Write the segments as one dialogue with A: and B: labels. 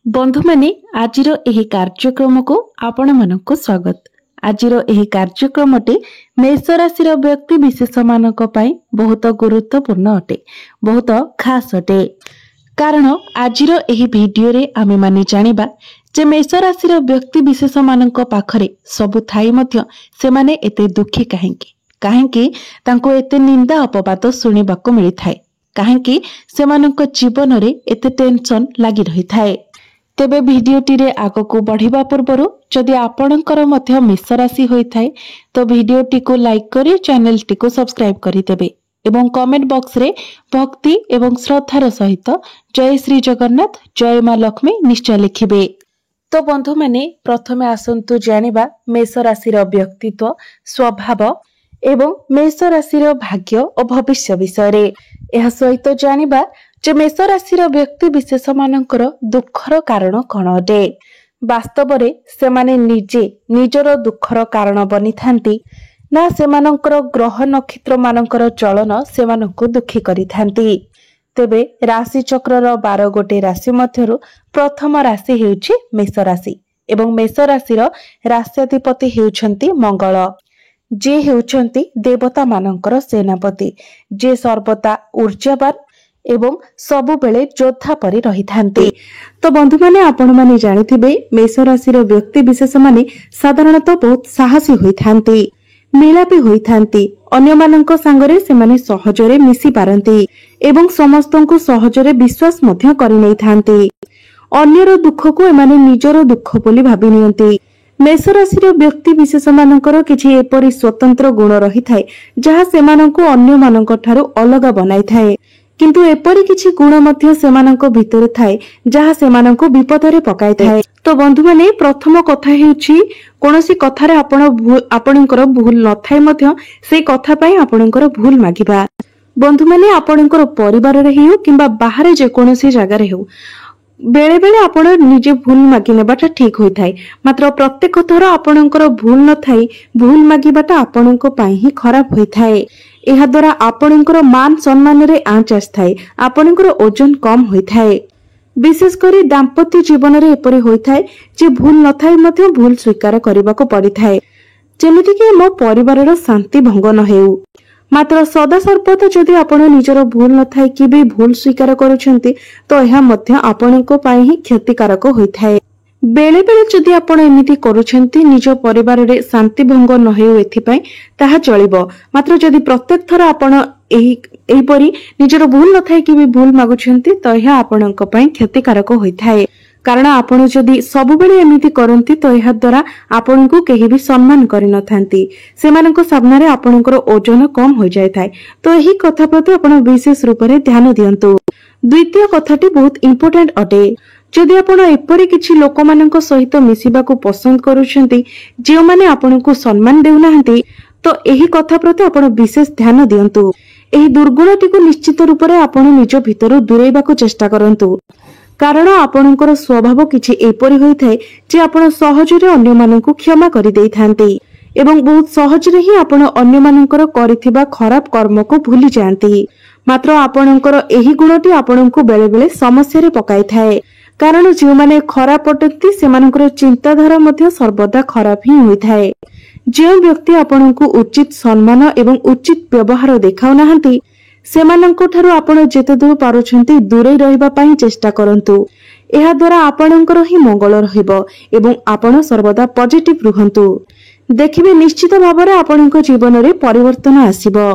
A: बंधु माने आजिर एही कार्यक्रम को आपण मानक स्वागत। आजिर एही कार्यक्रमटे मेष राशि व्यक्ति विशेष मानक पई बहुत गुरुत्वपूर्ण अटे, बहुत खास अटे। कारण आजिर एही वीडियो रे आमे माने जानिबा जे मेष राशि व्यक्ति विशेष मानक पाखरे सबु थाई मध्य से माने एते दुखी काहेकि तांको एते निंदा अपवाद सुनिबाको मिली थाए, काहेकि सेमानक जीवन रे एते टेंशन लागी रही थाए। तेबे भिडियोटी रे आगको बढ़िबा पूर्वरु जदि आपणकर मध्य मेष राशि होई थाए तो भिडियोटी को लाइक करी चैनल टी को सब्सक्राइब करी देबे एवं कमेंट बॉक्स रे भक्ति एवं श्रद्धार सहित जय श्री जगन्नाथ जय मां लक्ष्मी निश्चय लिखिबे। तो बंधु माने प्रथमे आसंतु जानिबा मेष राशि व्यक्तित्व स्वभाव एवं मेष राशि भाग्य और भविष्य विषय रे। एहा सहित जानिबा जे मेष राशि व्यक्ति विशेष मानकर दुखर कारण कौन अटे। वास्तव रे सेमाने निजे निजर दुखर कारण बनी थांती ना सेमानकर ग्रह नक्षत्र मानकर चलन सेमानकु दुखी करि थांती। तेबे राशि चक्रर 12 गोटे राशि मध्यरु प्रथम राशि हेउछि मेष राशि एवं मेष राशिर राष्ट्राधिपति हेउछंती मंगल, जे हेउछंती देवता मानकर सेनापति, जे सर्वदा ऊर्जावान एवं सबु बेले योद्धा परि रही थांती। तो बंधु माने आपण माने जानिथिबे मेष राशि व्यक्ति विशेष माने साधारणतः बहुत साहसी होई थांती, मिलापी होई थांती, अन्य मानक संगरे से माने सहजरे मिसी पारंती एवं समस्तंकु सहजरे विश्वास मध्य करि नै थांती। अन्यर दुख को एमाने निजर दुख बोली भाबी नियंती। मेष राशि व्यक्ति विशेष मानकर किछि एपरि स्वतंत्र गुण रही थाए जहा सेमानंकु अन्य मानक ठारू अलग बनाई थाए, किंतु एपरि किछि गुण मध्य सेमानंक भितरे थाए जहा सेमानंकु विपदरे पकाई थाए। तो बंधु माने प्रथम कथा हेउछि कोनोसी कथारे आपणकर भूल न थाए मध्य सेई कथा पई आपणकर भूल मागिबा। बंधु माने आपणकर परिवार रे हेउ किंबा बाहर जे कोनोसी जगह रे हेउ बेले बेले आपण निजे भूल मागी नेबाटा ठीक होई थाए, मात्र प्रत्येक थर आपणकर भूल न थाई भूल मागिबाटा आपणको पई ही खराब होई थाए। एहा द्वारा आपणकर मान सम्मान रे आंच आस्थाए, आपणकर ओजन कम होई थाए। विशेष करी दाम्पत्य जीवन रे एपरि होई थाए जे भूल न थाई मध्य भूल स्वीकार करबाको पड़ी थाए, जेमिति कि मो परिवार रो शांति भंग न हेउ। मात्र सदा सर्वदा जदि आपण निजर भूल न थाई कि भी भूल स्वीकार करूछंती तो एहा मध्य आपणको पई ही क्षतिकारक होई थाए। बेले बेले जदि आपण एमिति करूछंती निज परिवार रे शांति भंग न हेउ एथि पई ताहा चलिबो, मात्र जदि प्रत्येक थर आपण एही परी निजर भूल न थाई कि भी भूल मागुछंती तो एहा आपणको पई क्षतिकारक होई थाए। कारण आपण जदि सब बेले एमिति करंती तो एहा द्वारा आपणको केही भी सम्मान करि न थांती, सेमानक सामने रे आपणकर ओजन कम हो जाय थाए। तो एही कथा प्रति आपण विशेष रूप रे ध्यान दियंतु। द्वितीय कथाटी बहुत इंपोर्टेंट अटे। जदि आपण एपरि किछि लोक मानक सहित मिसिबाको पसंद करूछंती जे माने आपणको सम्मान देउ नाहंती तो एही कथा प्रति आपण विशेष ध्यान दियंतु। एही दुर्गुणटी को निश्चित रूप रे आपण निज भितर दूरेबाको चेष्टा करंतु, कारण आपणकर स्वभाव किछि एपरि होई थाए जे आपण सहजरे अन्य मानकु क्षमा करि देई थांती एवं बहुत सहजरे ही आपण अन्य मानकर करिथिबा खराब कर्म को भूली जांती। मात्र आपणकर एही गुणटी आपणको बेले बेले समस्या रे पकाई थाए, कारण जे माने खराब पटती सेमानकर चिंताधारा मध्ये सर्वदा खराब ही होई थाए। जे व्यक्ति आपणको उचित सम्मान एवं उचित व्यवहार देखाउ नाहंती सेमानंको ठारू आपण जेते दूर पारुछंती दूरे रहिबा पई चेष्टा करंतु। एहा द्वारा आपणकर ही मंगल रहिबो एवं आपण सर्वदा पॉजिटिव रुहंतु। देखिबे निश्चित भाबरे आपणको जीवन रे परिवर्तन आसीबो।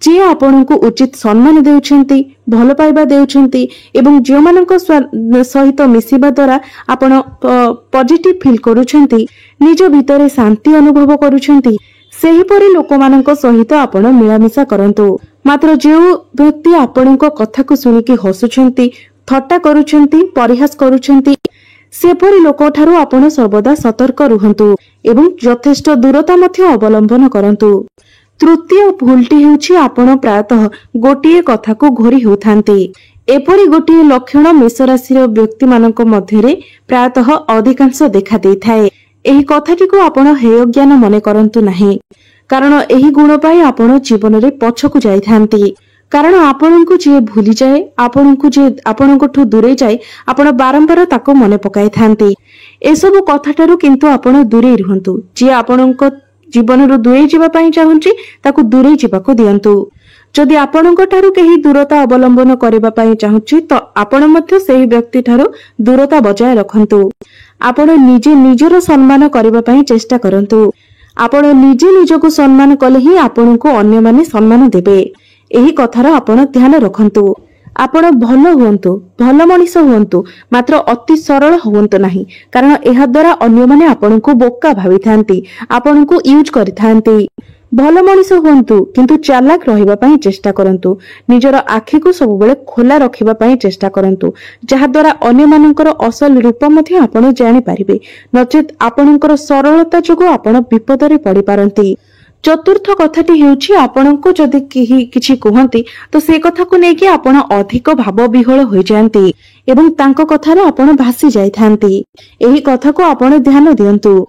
A: जे आपणको उचित सम्मान देउछंती भलो पाइबा देउछंती एवं जे मानक सहित मिसिबा द्वारा आपण पॉजिटिव फील करूछंती निज भितरे शांति अनुभव करूछंती सेही परि लोकमानक सहित आपण मिलामिशा करंतु। मात्र जे व्यक्ति आपणको कथा को सुनिकी हसुछंती थट्टा करूछंती परिहास करूछंती सेपरि लोक ठारू आपण सर्वदा सतर्क रुहंतु एवं यथेष्ट दूरता मध्य अवलंबन करंतु। तृतीय भूलटी हेउछि आपण प्रायतः गोटिए कथा को घोरी होथांती। एपरि गोटिए लक्षण मेष राशि व्यक्ति मानक मध्यरे प्रायतः अधिकांश देखा देई थाए। एही कथाटी को आपण हेय ज्ञान मने करंतु नाही, कारण एही गुण पाई आपण जीवन रे पछकु जाई थांती। कारण आपणको जे भूली जाए आपणको जे आपणको दूरे जाए आपण बारंबार ताको मन पकाई थांती एसबु कथाठारु किंतु आपण दूरे रुहंतु जे आपणको जीवन रु दूरे जीवा पई चाहूची ताको दूरे जीवाको दियंतु जदि आपणको ठारु केही दूरता अवलंबन करबा पई चाहूची तो आपण मध्य सेही व्यक्ति ठारु दूरता बजाय रखंतु आपण निजे निजर सम्मान करबा पई चेष्टा करंतु आपण निजे निजको सम्मान कले ही आपणको अन्य माने सम्मान देबे एही कथार आपण ध्यान रखंतु आपण भल हुंतु भल मनीष हुंतु मात्र अति सरल हुंतु नाही कारण एहा द्वारा अन्य माने आपणको बोका भावी थांती आपणको यूज करि थांती भल मनीष हुंतु किंतु चालाक रहिबा पई चेष्टा करंतु निजर आखि को सब बेले खोला रखिबा पई चेष्टा करंतु जहा द्वारा अन्य मानकर असल रूप मध्ये आपण जानि पारिबे नचेत आपणकर सरलता जगो आपण विपद रे पड़ी पारंती चतुर्थ कथाटी हेउछि आपणको जदि किछि कहंती तो से कथा को नेकी आपण अधिक भाव विहळ होई जानती एवं तांको कथार आपण भासी जाई थांती एही कथा को आपण ध्यान दियंतु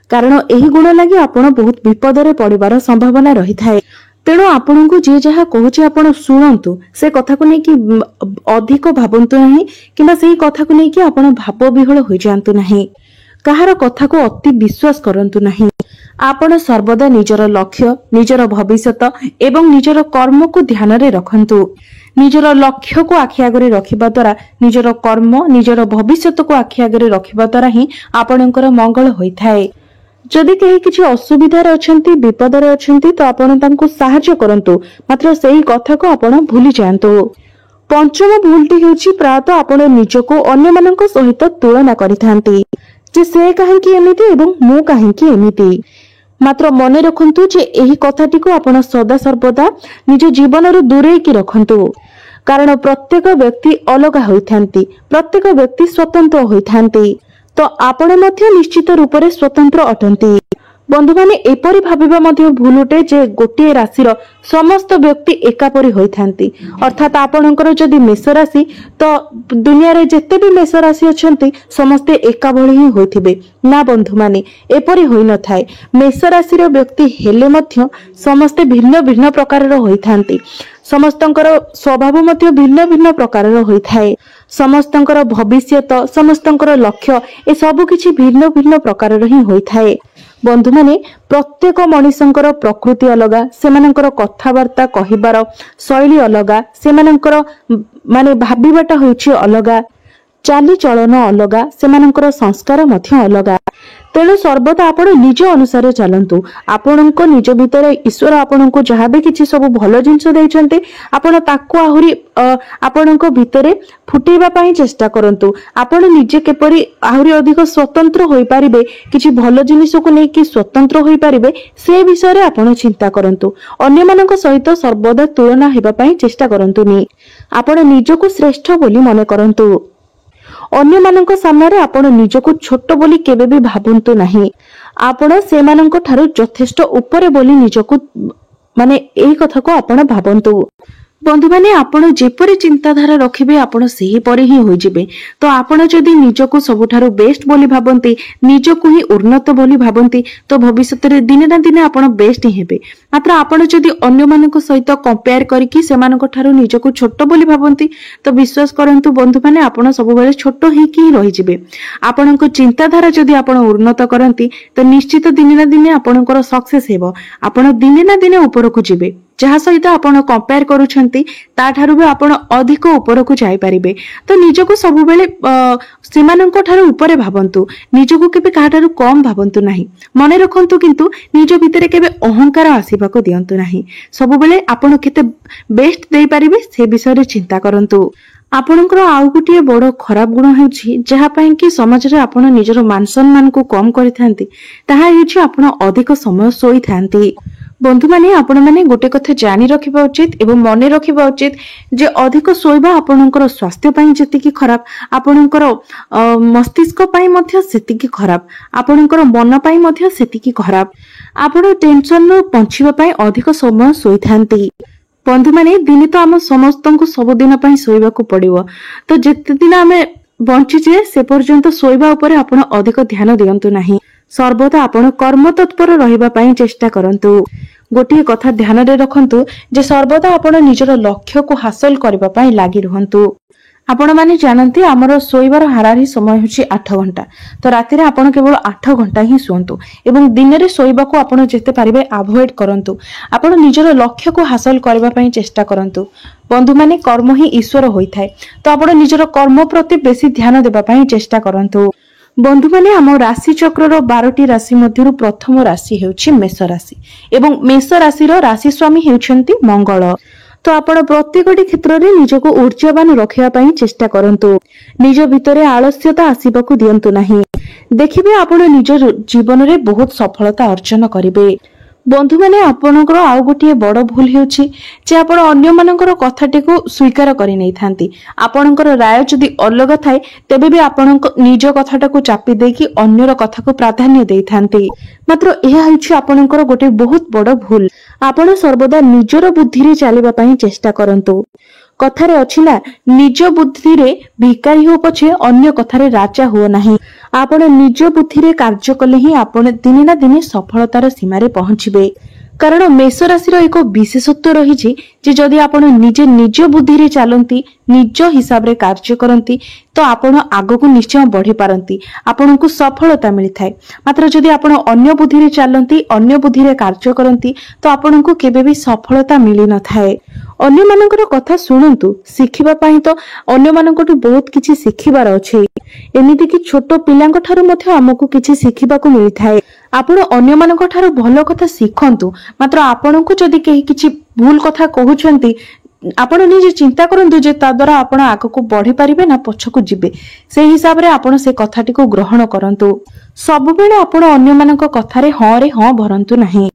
A: कारण एही गुण लागि आपण बहुत विपद रे पड़िबार संभावना रही थाए तेणु आपणको जे जहा कहूछि आपण सुनंतु से कथा को नेकी अधिक भाबंतु नाही किबा सेही कथा को नेकी आपण भाव विहळ होई जानतु नाही कहार कथा को अति विश्वास करंतु नाही आपण सर्वदा निजर लक्ष्य निजर भविष्यत एवं निजर कर्म को ध्यान रे रखंतु निजर लक्ष्य को आखि आगरे रखिबा द्वारा निजर कर्म निजर भविष्यत को आखि आगरे रखिबा द्वारा ही आपणकर मंगल होई थाए जदि केही किछि असुविधा रे अछंती विपद रे अछंती तो आपण तांको सहाय्य करंतु मात्र सेही कथा को आपण भूली जांतु पंचम भूलटी हेउछि प्रायतः आपण निजको अन्य मानक सहित तुलना करिथांती जे से काहेकि एमिति एवं मु काहेकि एमिति मात्र मने रखंतु जे एही कथाटी को आपण सदा सर्वदा निज जीवन रु दूरे की रखंतु कारण प्रत्येक व्यक्ति अलग होइथांती प्रत्येक व्यक्ति स्वतंत्र होइथांती तो आपण मध्य निश्चित रूप से स्वतंत्र अटंती बंधु माने एपरि भाबिबा मध्य भूलुटे जे गोटे राशिर समस्त व्यक्ति एकापरि होइथांती अर्थात आपणकर जदि मेष राशि तो दुनिया रे जेते भी मेष राशि अछंती समस्ते एका भଳି ही होइथिबे ना बंधु माने एपरि होई न थाए मेष राशिर व्यक्ति हेले मध्य समस्ते भिन्न भिन्न प्रकारर होइथांती समस्तंकर स्वभाव मध्य भिन्न भिन्न प्रकारर होइथाए समस्तंकर भविष्यत समस्तंकर लक्ष्य ए सब किछि भिन्न भिन्न प्रकारर ही होइथाए बंधु माने प्रत्येक मनीषंकर प्रकृति अलगा सेमानंकर कथावार्ता कहिबार शैली अलगा सेमानंकर माने भाबिबाटा होइछि अलगा चाली चलन अलगा सेमानंकर संस्कार मध्य अलगा तेणु सर्वदा आपण निज अनुसार चलंतु आपणको निज भितर ईश्वर आपणको जहाँ भी किछि सब भल जिंस दैछन्ते आपण ताको आहुरी आपणको भितरे फुटेबा पई चेष्टा करंतु आपण निजे केपरि आहुरी अधिक स्वतंत्र होई पारिबे किछि भल जिनिस को नै कि स्वतंत्र होई पारिबे से विषय रे आपण चिंता करंतु अन्य मानक सहित सर्वदा तुलना हेबा पई चेष्टा करंतुनी आपण निजको श्रेष्ठ बोली माने करंतु अन्य मानक सामने आपण निजको छोट बोली केबे भी भाबंतु नाही आपण से मानक ठारू यथेष्ट ऊपर बोली निजको माने एही कथा को आपण भाबंतु बंधु माने आपण जेपरि चिंताधारा रखिबे आपण सेही परि ही होई जिबे तो आपण जदि निजको सबुठारू बेस्ट बोली भाबंती निजको ही उन्नत बोली भाबंती तो भविष्य रे दिने ना दिने आपण बेस्ट ही हेबे मात्र आपण जदि अन्य मानक सहित कंपेयर करिकि से मानक ठारू निजको छोट बोली भाबंती तो विश्वास करंतु बंधु माने आपण सब बेले छोट ही की रहि जिबे आपणको चिंताधारा जदि आपण उन्नत करंती तो निश्चित दिने ना दिने आपणकर सक्सेस हेबो आपण दिने ना दिने ऊपर को जिबे जहा सहित आपण कंपेयर करूछंती ता ठारू भी आपण अधिक ऊपर को जाई परिबे तो निजको सब बेले सेमानंको ठारू ऊपर भाबंतु निजको केबे काहा ठारू कम भाबंतु नाही मने रखंतु किंतु निज भितरे केबे अहंकार आसीबा को दियंतु नाही सब बेले आपण केते बेस्ट देई परिबे से विषय रे चिंता करंतु आपणकर आउ गोटे बड़ खराब गुण हेउछि जहा पई कि समाज रे आपण निजर मान सम्मान को कम करिथांती ताहा हेउछि आपण अधिक समय सोई थांती बंधु माने आपण माने गोटे कथा जानी रखिबा उचित एवं मने रखिबा उचित जे अधिक सोइबा आपणकर स्वास्थ्य पई जति कि खराब आपणकर मस्तिष्क पई मध्य सेति कि खराब आपणकर मन पई मध्य सेति कि खराब आपण टेंशन नो पछिबा पई अधिक समय सोई थांती बंधु माने दिने तो आम समस्त को सब दिन पई सोइबा को पड़िबो तो जेते दिन आमे बंची जे से पर्यंत सोइबा ऊपर आपण अधिक ध्यान दियंतु नाही सर्वदा आपण कर्म तत्पर रहिबा पई चेष्टा करंतु। गोटे कथा ध्यान रे रखंतु जे सर्वदा आपण निजर लक्ष्य को हासिल करबा पई लागि रहंतु। आपण माने जानती आमर सोइबार हारारी समय होछि 8 घंटा। तो राति रे आपण केवल 8 घंटा ही सोंतु एवं दिन रे सोइबा को आपण जेते पारिबे अवॉइड करंतु। आपण निजर लक्ष्य को हासिल करबा पई चेष्टा करंतु। बंधु माने कर्म ही ईश्वर होई थाए, तो आपण निजर कर्म प्रति बेसी ध्यान देबा पई चेष्टा करंतु। बंधु माने आम राशि चक्र 12टी राशि मध्यरु प्रथम राशि हेउछि मेष राशि एवं मेष राशि रो राशि स्वामी हेउछंती मंगल। तो आपण प्रत्येकटी क्षेत्र में निजको ऊर्जावान रखिया पई चेष्टा करंतु। निज भितरे आलस्यता आसीबाकू दियंतु नाही। देखिबे आपण निज जीवन रे बहुत सफलता अर्जन करिवे। बंधु माने आपणकर आउ गोटे बड़ भूल हेउछि जे आपण अन्य मानकर कथाटी को स्वीकार करि नै थांती। आपणकर राय जदि अलग थाए तेबे भी आपण निज कथाटा को चापी देकी अन्यर कथा को प्राधान्य देई थांती। मात्र एहा हेउछि आपणकर गोटे बहुत बड़ भूल। आपण सर्वदा निजर बुद्धि रे चलिबा पई चेष्टा करंतु। कथारे अछि ना, निज बुद्धि रे भिकारी हो पछे अन्य कथारे राजा हो नाही। आपण निज बुद्धि रे कार्य कले ही आपण दिने ना दिने सफलतार सीमा रे पहुंचीबे। कारण मेष राशि रो एक विशेषत्व रही जे जदि आपण निजे निज बुद्धि रे चलंती, निज हिसाब रे कार्य करंती, तो आपण आगो को निश्चय बढ़ी पारंती, आपण को सफलता मिली थाए। मात्र जदि आपण अन्य बुद्धि रे चलंती, अन्य बुद्धि रे कार्य करंती, तो आपण को केबे भी सफलता मिली न थाए। अन्य मानकर कथा सुनंतु, शिखिबा पई तो अन्य मानकटु बहुत किछि शिखिबार अछि। एमिति कि छोट पिलांक ठारू मध्ये हमकु किछि शिखिबाकू मिली थाए। आपण अन्य मानक ठारू भलो कथा शिखंतु, मात्र आपण को जदि केही किछि भूल कथा कहउछंती, आपण निजे चिंता करंतु जे ता द्वारा आपण आगको बढ़ी पारिबे ना पछकु जिबे। से हिसाब रे आपण से कथाटी को ग्रहण करंतु। सब बेले आपण अन्य मानक कथारे हां रे हां भरंतु नाही।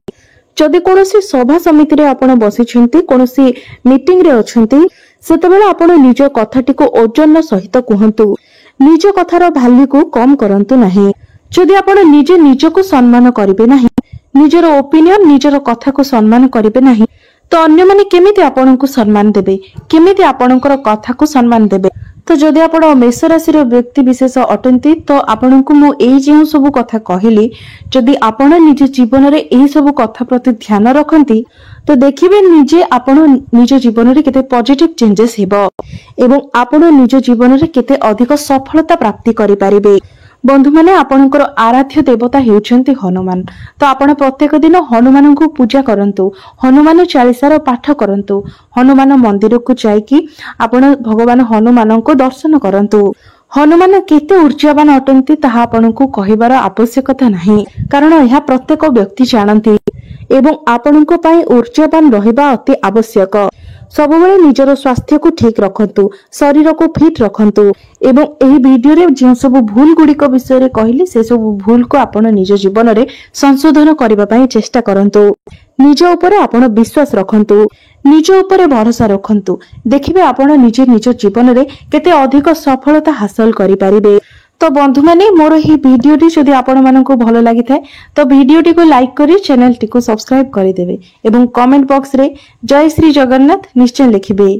A: जदि कोनोसी सभा समिति रे आपण बसिछंती, कोनोसी मीटिंग रे अछंती, सेतबेले आपण निज कथाटी को ओजन सहित कहंतु। निज कथार भ्यालु को कम करंतु नाही। जदि आपण निजे निजको सम्मान करिवे नाही, निजर ओपिनियन निजर कथा को सम्मान करिवे नाही, तो अन्य माने केमिति आपनको सम्मान देबे, केमिति आपनकर कथा को सम्मान देबे। तो जदि आपण मेष राशि रो व्यक्ति विशेष अटंती, तो आपनको मु एई जेउ सब कथा कहिली, जदि आपण निज जीवन रे एही सब कथा प्रति ध्यान रखंती, तो देखिबे निजे आपण निज जीवन रे केते पॉजिटिव चेंजेस हेबो एवं आपण निज जीवन रे केते अधिक सफलता प्राप्ति करि पारिबे। बंधु माने आपणकर आराध्य देवता हेउछंती हनुमान। तो आपण प्रत्येक दिन हनुमान को पूजा करंतु, हनुमान चालीसार पाठ करंतु, हनुमान मंदिर को जाइकी आपण भगवान हनुमान को दर्शन करंतु। हनुमान केते ऊर्जावान अटंती ताहा आपणको कहिबार आवश्यकता नाही, कारण यह प्रत्येक व्यक्ति जानती एवं आपणको पई ऊर्जावान रहिबा अति आवश्यक। सबुबले निजर स्वास्थ्य को ठीक रखंतु, शरीर को फिट रखंतु एवं एही वीडियो रे जे सब भूल गुडी को विषय रे कहली, से सब भूल को आपण निज जीवन रे संशोधन करबा पई चेष्टा करंतु। निज ऊपर आपण विश्वास रखंतु, निज ऊपर भरोसा रखंतु। देखिबे आपण निजे निज जीवन रे केते अधिक सफलता हासिल करि पारिबे। तो बंधु माने मोर ही वीडियो टी जदि आपण माननको भलो लागि थाए, तो वीडियो टी को लाइक करी चैनल टी को सब्सक्राइब करि देबे एवं कमेंट बॉक्स रे जय श्री जगन्नाथ निश्चय लिखिबे।